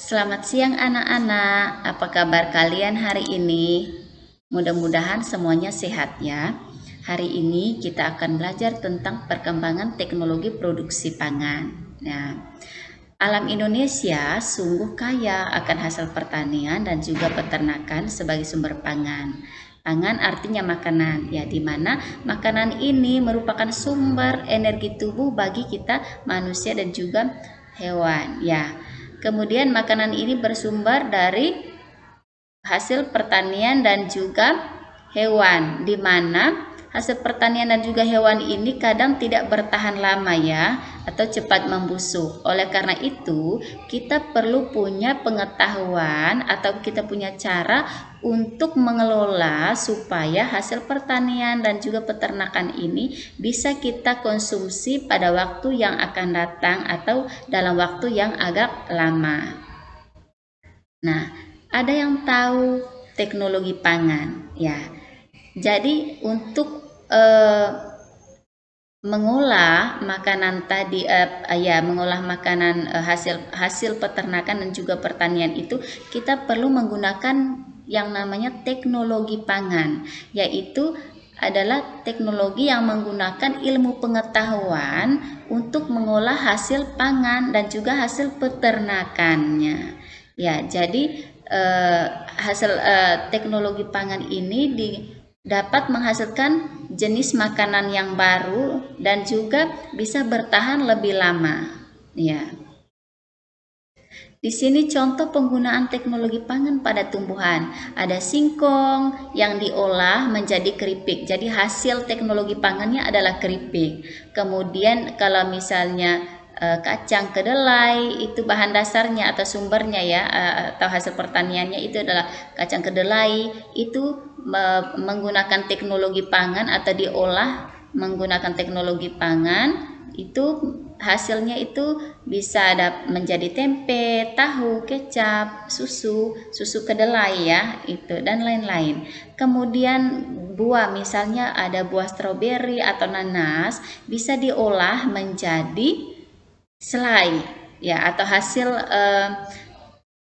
Selamat siang anak-anak, apa kabar kalian hari ini? Mudah-mudahan semuanya sehat ya. Hari ini kita akan belajar tentang perkembangan teknologi produksi pangan. Nah, alam Indonesia sungguh kaya akan hasil pertanian dan juga peternakan sebagai sumber pangan. Pangan artinya makanan, ya, di mana makanan ini merupakan sumber energi tubuh bagi kita manusia dan juga hewan, ya. Kemudian makanan ini bersumber dari hasil pertanian dan juga hewan, di mana hasil pertanian dan juga hewan ini kadang tidak bertahan lama ya, atau cepat membusuk. Oleh karena itu, kita perlu punya pengetahuan atau kita punya cara untuk mengelola supaya hasil pertanian dan juga peternakan ini bisa kita konsumsi pada waktu yang akan datang atau dalam waktu yang agak lama. Nah, ada yang tahu teknologi pangan ya. Jadi untuk mengolah makanan tadi mengolah makanan hasil peternakan dan juga pertanian itu kita perlu menggunakan yang namanya teknologi pangan, yaitu adalah teknologi yang menggunakan ilmu pengetahuan untuk mengolah hasil pangan dan juga hasil peternakannya. Ya, jadi hasil teknologi pangan ini dapat menghasilkan jenis makanan yang baru dan juga bisa bertahan lebih lama. Ya. Di sini contoh penggunaan teknologi pangan pada tumbuhan. Ada singkong yang diolah menjadi keripik. Jadi hasil teknologi pangannya adalah keripik. Kemudian kalau misalnya kacang kedelai, itu bahan dasarnya atau sumbernya ya, atau hasil pertaniannya itu adalah kacang kedelai, itu menggunakan teknologi pangan atau diolah menggunakan teknologi pangan, itu hasilnya itu bisa menjadi tempe, tahu, kecap, susu kedelai ya, itu dan lain-lain. Kemudian buah, misalnya ada buah stroberi atau nanas, bisa diolah menjadi selai ya, atau hasil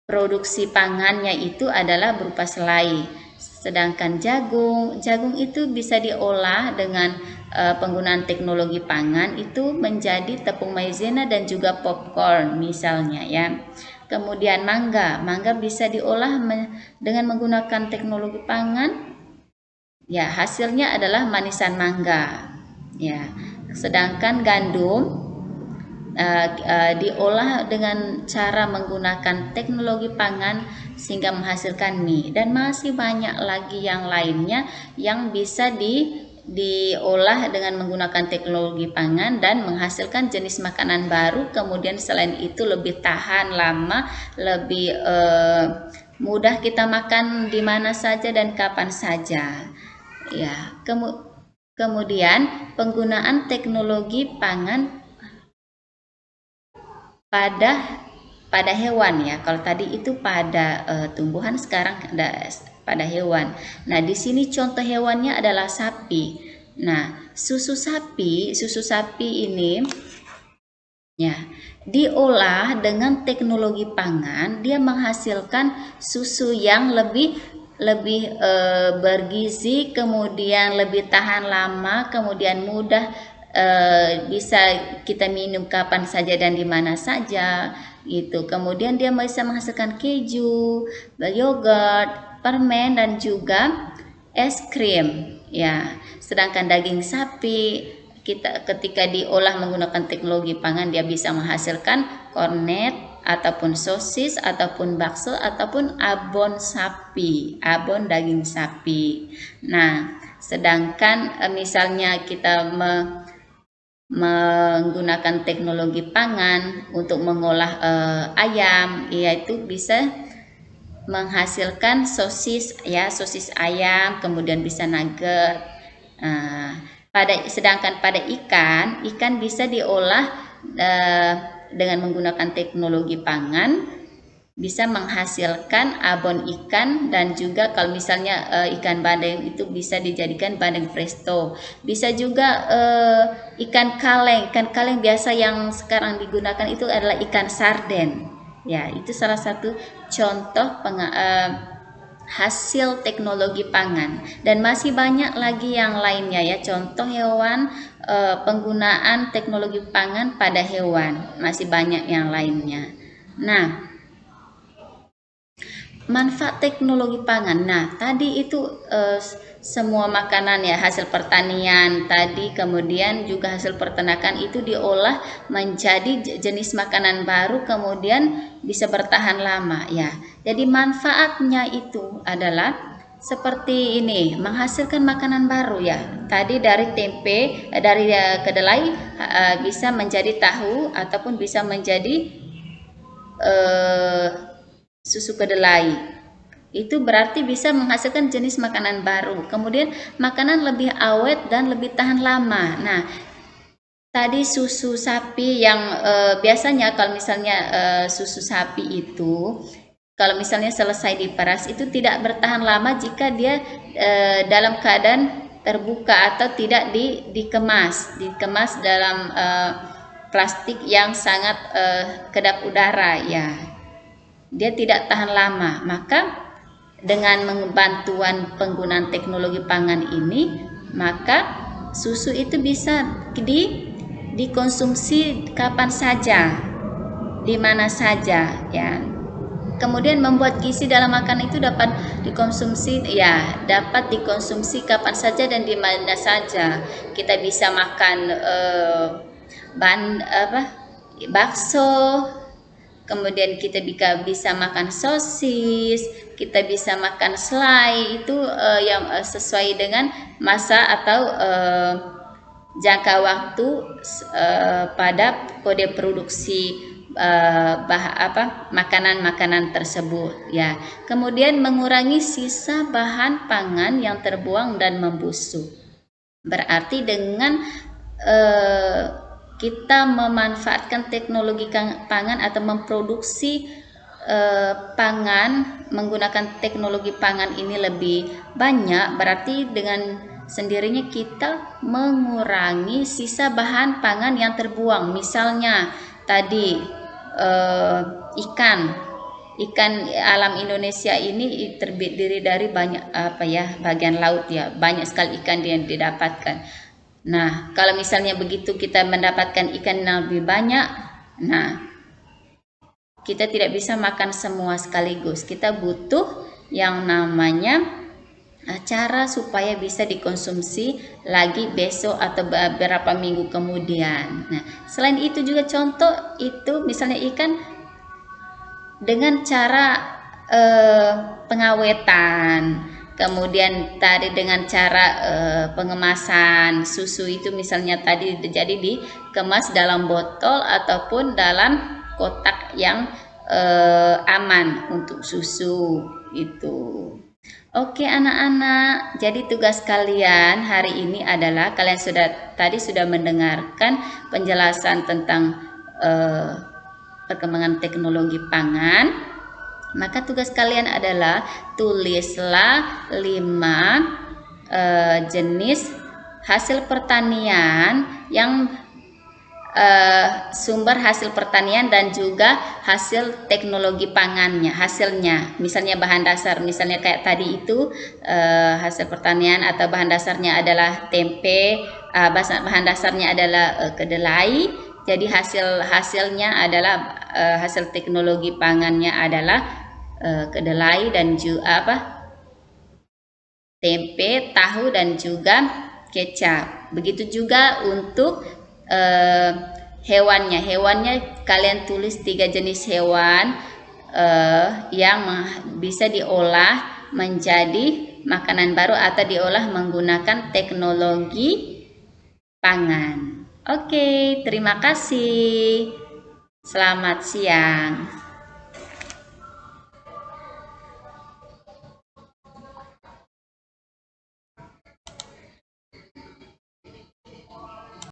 produksi pangannya itu adalah berupa selai. Sedangkan jagung itu bisa diolah dengan penggunaan teknologi pangan itu menjadi tepung maizena dan juga popcorn misalnya ya. Kemudian mangga bisa diolah dengan menggunakan teknologi pangan. Ya, hasilnya adalah manisan mangga. Ya. Sedangkan gandum diolah dengan cara menggunakan teknologi pangan sehingga menghasilkan mie, dan masih banyak lagi yang lainnya yang bisa diolah dengan menggunakan teknologi pangan dan menghasilkan jenis makanan baru. Kemudian selain itu lebih tahan lama, lebih mudah kita makan di mana saja dan kapan saja ya. Kemudian penggunaan teknologi pangan pada hewan ya. Kalau tadi itu pada tumbuhan, sekarang ada pada hewan. Nah, di sini contoh hewannya adalah sapi. Nah, susu sapi ini ya diolah dengan teknologi pangan, dia menghasilkan susu yang lebih bergizi, kemudian lebih tahan lama, kemudian mudah bisa kita minum kapan saja dan di mana saja gitu. Kemudian dia bisa menghasilkan keju, yogurt, permen dan juga es krim ya. Sedangkan daging sapi ketika diolah menggunakan teknologi pangan, dia bisa menghasilkan kornet ataupun sosis ataupun bakso ataupun abon daging sapi. Nah, sedangkan misalnya kita menggunakan teknologi pangan untuk mengolah ayam, yaitu bisa menghasilkan sosis ya, sosis ayam, kemudian bisa nugget. Sedangkan pada ikan bisa diolah dengan menggunakan teknologi pangan, bisa menghasilkan abon ikan, dan juga kalau misalnya ikan bandeng itu bisa dijadikan bandeng presto. Bisa juga ikan kaleng biasa yang sekarang digunakan itu adalah ikan sarden Ya, itu salah satu contoh hasil teknologi pangan, dan masih banyak lagi yang lainnya ya, contoh hewan, penggunaan teknologi pangan pada hewan, masih banyak yang lainnya. Nah, manfaat teknologi pangan. Nah, tadi itu semua makanan ya, hasil pertanian tadi, kemudian juga hasil peternakan itu diolah menjadi jenis makanan baru, kemudian bisa bertahan lama ya. Jadi manfaatnya itu adalah seperti ini, menghasilkan makanan baru ya. Tadi dari tempe, dari kedelai bisa menjadi tahu, ataupun bisa menjadi susu kedelai. Itu berarti bisa menghasilkan jenis makanan baru. Kemudian makanan lebih awet dan lebih tahan lama. Nah, tadi susu sapi yang biasanya kalau misalnya susu sapi itu kalau misalnya selesai diperas itu tidak bertahan lama jika dia dalam keadaan terbuka atau tidak dikemas dalam plastik yang sangat kedap udara ya. Dia tidak tahan lama. Maka dengan bantuan penggunaan teknologi pangan ini, maka susu itu bisa dikonsumsi kapan saja, di mana saja ya. Kemudian membuat gizi dalam makanan itu dapat dikonsumsi kapan saja dan di mana saja. Kita bisa makan bakso, kemudian kita bisa makan sosis, kita bisa makan selai, itu yang sesuai dengan masa atau jangka waktu pada kode produksi makanan-makanan tersebut ya. Kemudian mengurangi sisa bahan pangan yang terbuang dan membusuk. Berarti dengan kita memanfaatkan teknologi pangan atau memproduksi pangan menggunakan teknologi pangan ini lebih banyak, berarti dengan sendirinya kita mengurangi sisa bahan pangan yang terbuang. Misalnya tadi ikan alam Indonesia ini terdiri dari banyak bagian laut ya, banyak sekali ikan yang didapatkan. Nah, kalau misalnya begitu kita mendapatkan ikan yang lebih banyak, nah kita tidak bisa makan semua sekaligus. Kita butuh yang namanya cara supaya bisa dikonsumsi lagi besok atau beberapa minggu kemudian. Nah, selain itu juga contoh itu misalnya ikan dengan cara pengawetan, kemudian tadi dengan cara pengemasan susu itu, misalnya tadi jadi dikemas dalam botol ataupun dalam kotak yang aman untuk susu itu. Oke anak-anak, jadi tugas kalian hari ini adalah kalian sudah mendengarkan penjelasan tentang perkembangan teknologi pangan. Maka tugas kalian adalah tulislah 5 jenis hasil pertanian yang sumber hasil pertanian dan juga hasil teknologi pangannya, hasilnya. Misalnya bahan dasar, misalnya kayak tadi itu hasil pertanian atau bahan dasarnya adalah tempe, bahan dasarnya adalah kedelai. Jadi hasilnya adalah hasil teknologi pangannya adalah kedelai dan juga tempe, tahu dan juga kecap. Begitu juga untuk hewannya kalian tulis 3 jenis hewan yang bisa diolah menjadi makanan baru atau diolah menggunakan teknologi pangan. Oke, terima kasih. Selamat siang.